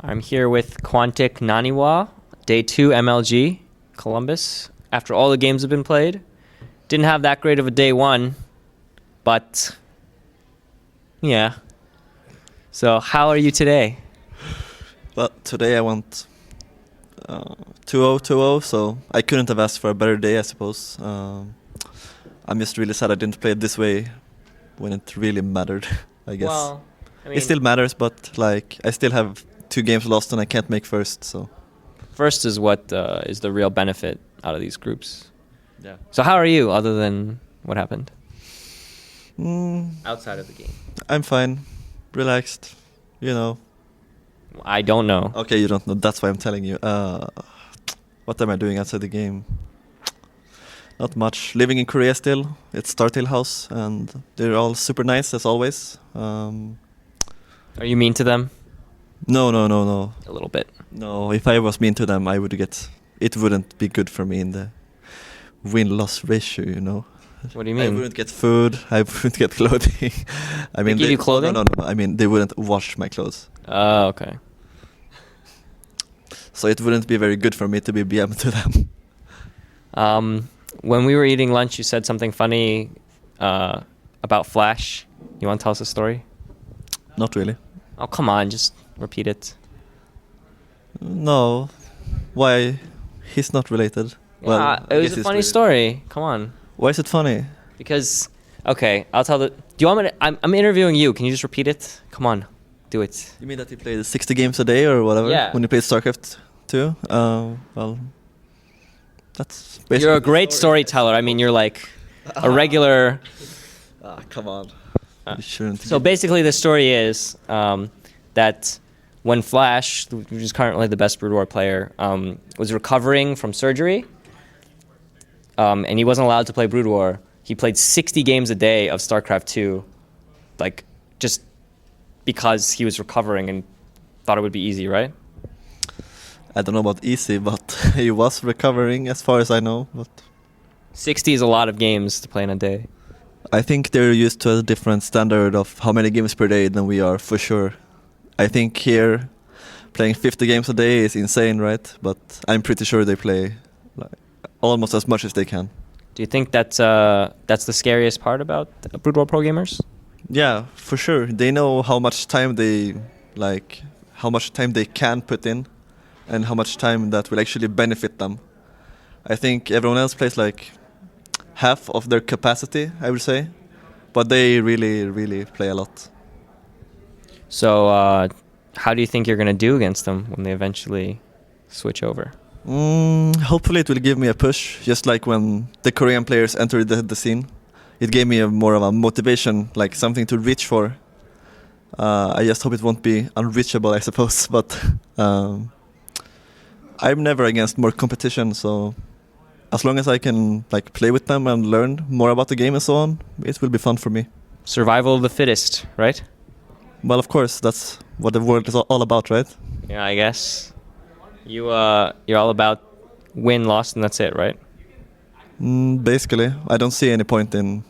I'm here with Quantic.Naniwa, day 2 MLG, Columbus. After all the games have been played, didn't have that great of a day 1, but yeah. So how are you today? Well, today I went 2-0, 2-0, so I couldn't have asked for a better day, I suppose. I'm just really sad I didn't play it this way when it really mattered, I guess. Well, I mean, it still matters, but like I still have 2 games lost and I can't make first, so. First is what is the real benefit out of these groups. Yeah. So how are you, other than what happened? Outside of the game. I'm fine, relaxed, you know. I don't know. Okay, you don't know, that's why I'm telling you. What am I doing outside the game? Not much. Living in Korea still. It's Startail House, and they're all super nice as always. Are you mean to them? No. A little bit. No, if I was mean to them, it wouldn't be good for me in the win-loss ratio, you know. What do you mean? I wouldn't get food, I wouldn't get clothing. I mean, they give you clothing? No. I mean, they wouldn't wash my clothes. Oh, okay. So it wouldn't be very good for me to be BM to them. When we were eating lunch, you said something funny about Flash. You want to tell us a story? Not really. Oh, come on, just repeat it. No. Why? He's not related. Yeah, Well, it was a funny story. Come on. Why is it funny? Because, okay, I'll tell the... Do you want me to... I'm interviewing you. Can you just repeat it? Come on. Do it. You mean that he played 60 games a day or whatever? Yeah. When he played StarCraft 2? Well... That's basically... You're a great storyteller. I mean, you're like a regular... come on. You shouldn't. So basically the story is that when Flash, which is currently the best Brood War player, was recovering from surgery, and he wasn't allowed to play Brood War, he played 60 games a day of StarCraft 2, like just because he was recovering and thought it would be easy, right? I don't know about easy, but he was recovering as far as I know. But 60 is a lot of games to play in a day. I think they're used to a different standard of how many games per day than we are, for sure. I think here, playing 50 games a day is insane, right? But I'm pretty sure they play like, almost as much as they can. Do you think that's the scariest part about Brood War pro gamers? Yeah, for sure. They know how much time they can put in, and how much time that will actually benefit them. I think everyone else plays like half of their capacity, I would say, but they really play a lot. So how do you think you're going to do against them when they eventually switch over? Hopefully it will give me a push, just like when the Korean players entered the scene. It gave me more of a motivation, like something to reach for. I just hope it won't be unreachable, I suppose, but I'm never against more competition, so as long as I can like play with them and learn more about the game and so on, it will be fun for me. Survival of the fittest, right? Well, of course, that's what the world is all about, right? Yeah, I guess. You're all about win, loss, and that's it, right? Basically, I don't see any point in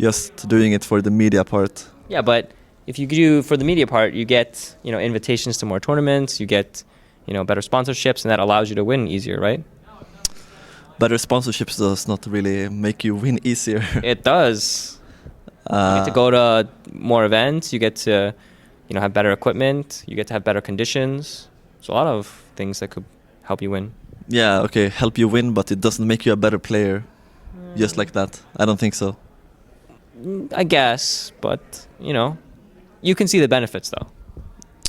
just doing it for the media part. Yeah, but if you do for the media part, you get invitations to more tournaments, you get better sponsorships, and that allows you to win easier, right? Better sponsorships does not really make you win easier. It does. You get to go to more events. You get to, have better equipment. You get to have better conditions. So a lot of things that could help you win. Yeah, okay, help you win, but it doesn't make you a better player. Just like that. I don't think so. I guess, but you can see the benefits though.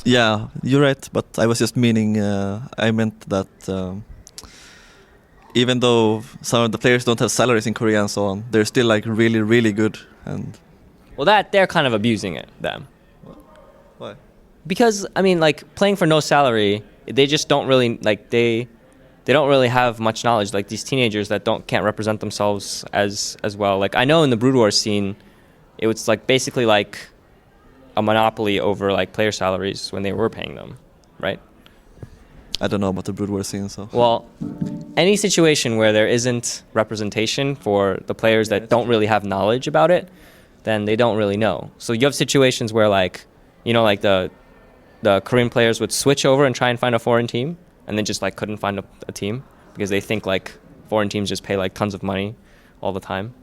Yeah, you're right. But I was just meaning. I meant that. Even though some of the players don't have salaries in Korea and so on, they're still like really good. And well, that they're kind of abusing it, them. Why? Because I mean, like playing for no salary, they just don't really like they don't really have much knowledge. Like these teenagers that can't represent themselves as well. Like I know in the Brood War scene, it was like basically like a monopoly over like player salaries when they were paying them, right? I don't know about the Brood War scene, so. Well, any situation where there isn't representation for the players that don't really have knowledge about it, then they don't really know. So you have situations where like, like the the Korean players would switch over and try and find a foreign team, and then just like couldn't find a team because they think like foreign teams just pay like tons of money all the time.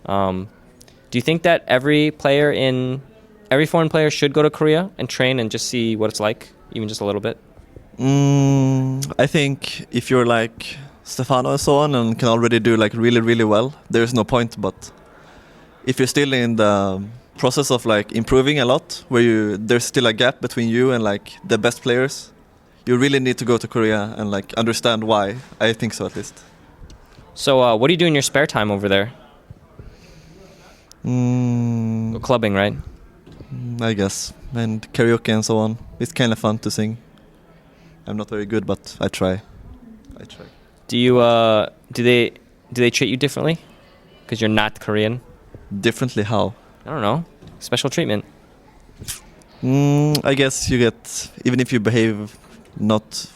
Do you think that every foreign player should go to Korea and train and just see what it's like, even just a little bit? I think if you're like Stefano and so on and can already do like really, really well, there's no point. But if you're still in the process of like improving a lot, where there's still a gap between you and like the best players, you really need to go to Korea and like understand why. I think so, at least. So what do you do in your spare time over there? Clubbing, right? I guess, and karaoke and so on. It's kind of fun to sing. I'm not very good, but I try. Do you do they treat you differently because you're not Korean? Differently how? I don't know. Special treatment. I guess you get, even if you behave not,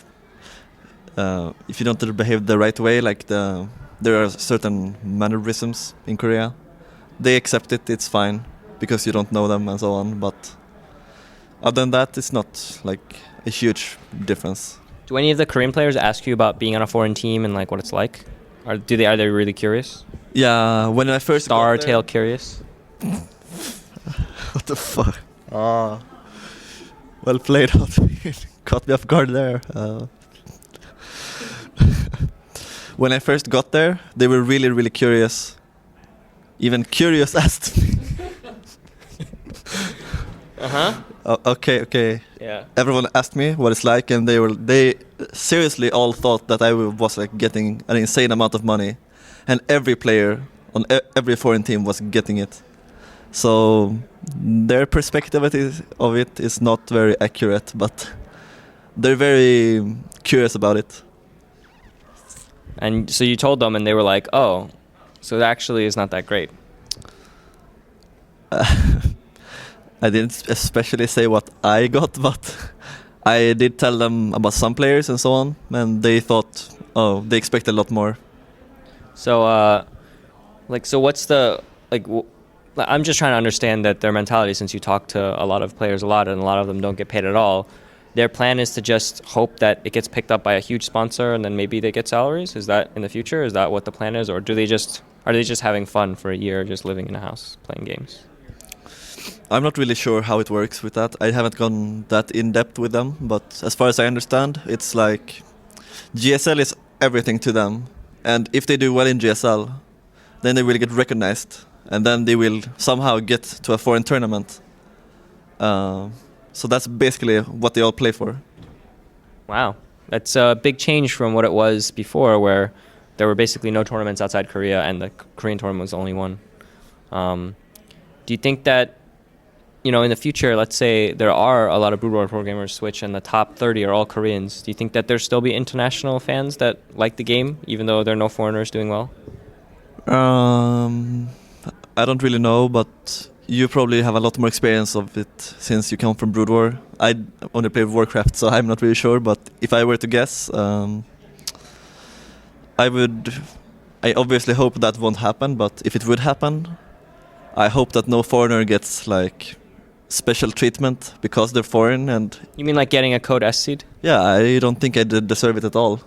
if you don't behave the right way, like there are certain mannerisms in Korea. They accept it, it's fine, because you don't know them and so on, but other than that, it's not like a huge difference. Do any of the Korean players ask you about being on a foreign team and like what it's like? Are they really curious? Yeah, when I first Star tail curious? What the fuck? Well played. Caught me off guard there. When I first got there, they were really, really curious. Even Curious asked me. Okay. Yeah. Everyone asked me what it's like, and they seriously all thought that I was like getting an insane amount of money, and every player on every foreign team was getting it. So their perspective of it is not very accurate, but they're very curious about it. And so you told them, and they were like, "Oh, so it actually is not that great." I didn't especially say what I got, but I did tell them about some players and so on, and they thought, oh, they expect a lot more. So, so what's the I'm just trying to understand that their mentality, since you talk to a lot of players a lot, and a lot of them don't get paid at all. Their plan is to just hope that it gets picked up by a huge sponsor, and then maybe they get salaries. Is that in the future? Is that what the plan is, or are they just having fun for a year, just living in a house playing games? I'm not really sure how it works with that. I haven't gone that in depth with them, but as far as I understand, it's like GSL is everything to them, and if they do well in GSL, then they will get recognized, and then they will somehow get to a foreign tournament. So that's basically what they all play for. Wow. That's a big change from what it was before, where there were basically no tournaments outside Korea, and the Korean tournament was the only one. Do you think that, in the future, let's say there are a lot of Brood War programmers switch and the top 30 are all Koreans, do you think that there'll still be international fans that like the game, even though there are no foreigners doing well? I don't really know, but you probably have a lot more experience of it since you come from Brood War. I only play Warcraft, so I'm not really sure, but if I were to guess, I obviously hope that won't happen, but if it would happen, I hope that no foreigner gets like special treatment because they're foreign. And you mean like getting a Code S seed? Yeah, I don't think I deserve it at all.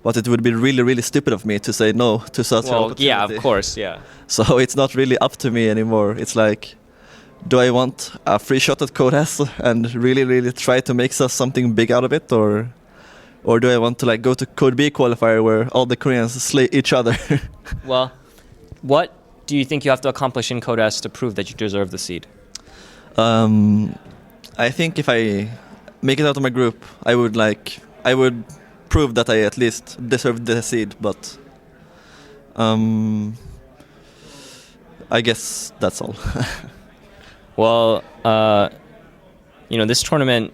But it would be really, really stupid of me to say no to such an opportunity. Yeah, of course, yeah. So it's not really up to me anymore. It's like, do I want a free shot at Code S and really, really try to make something big out of it, or do I want to like go to Code B qualifier where all the Koreans slay each other? Well, what do you think you have to accomplish in Code S to prove that you deserve the seed? I think if I make it out of my group, I would prove that I at least deserve the seed, but I guess that's all. Well, this tournament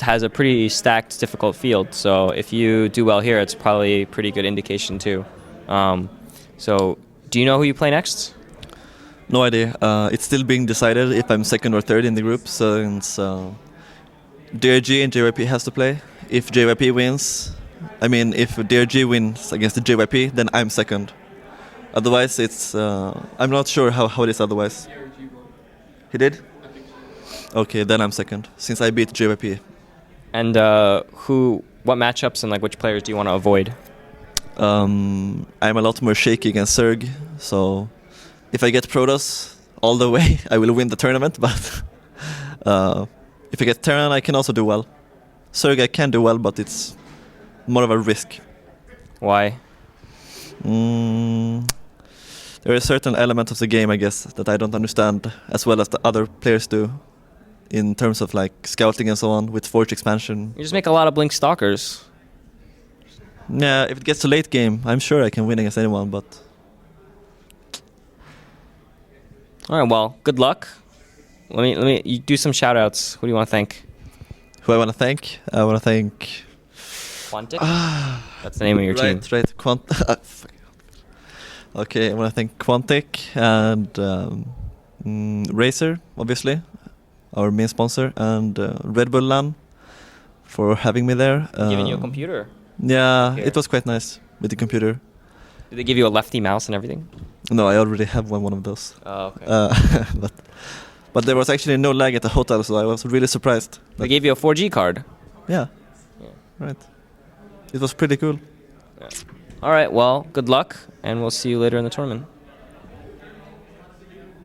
has a pretty stacked, difficult field, so if you do well here, it's probably a pretty good indication too. So, do you know who you play next? No idea. It's still being decided if I'm second or third in the group, since DRG and JYP has to play. If JYP wins, if DRG wins against the JYP, then I'm second. Otherwise, it's I'm not sure how it is otherwise. He did? Okay, then I'm second, since I beat JYP. And what matchups and like which players do you want to avoid? I'm a lot more shaky against Zerg, so if I get Protoss all the way, I will win the tournament, but if I get Terran, I can also do well. Zerg I can do well, but it's more of a risk. Why? There are certain elements of the game, I guess, that I don't understand as well as the other players do, in terms of like scouting and so on with Forge expansion. You just make a lot of Blink Stalkers. Yeah, if it gets to late game, I'm sure I can win against anyone, but... Alright, well, good luck. You do some shout outs. Who do you want to thank? Who I want to thank? I want to thank... Quantic? That's the name of your team. Right. Okay, I want to thank Quantic and Razer, obviously, our main sponsor, and Red Bull LAN for having me there. Giving you a computer. Yeah, Here. it was quite nice with the computer. Did they give you a lefty mouse and everything? No, I already have one of those. Oh, okay. But there was actually no lag at the hotel, so I was really surprised. They gave you a 4G card. Yeah. Right. It was pretty cool. Yeah. All right, well, good luck, and we'll see you later in the tournament.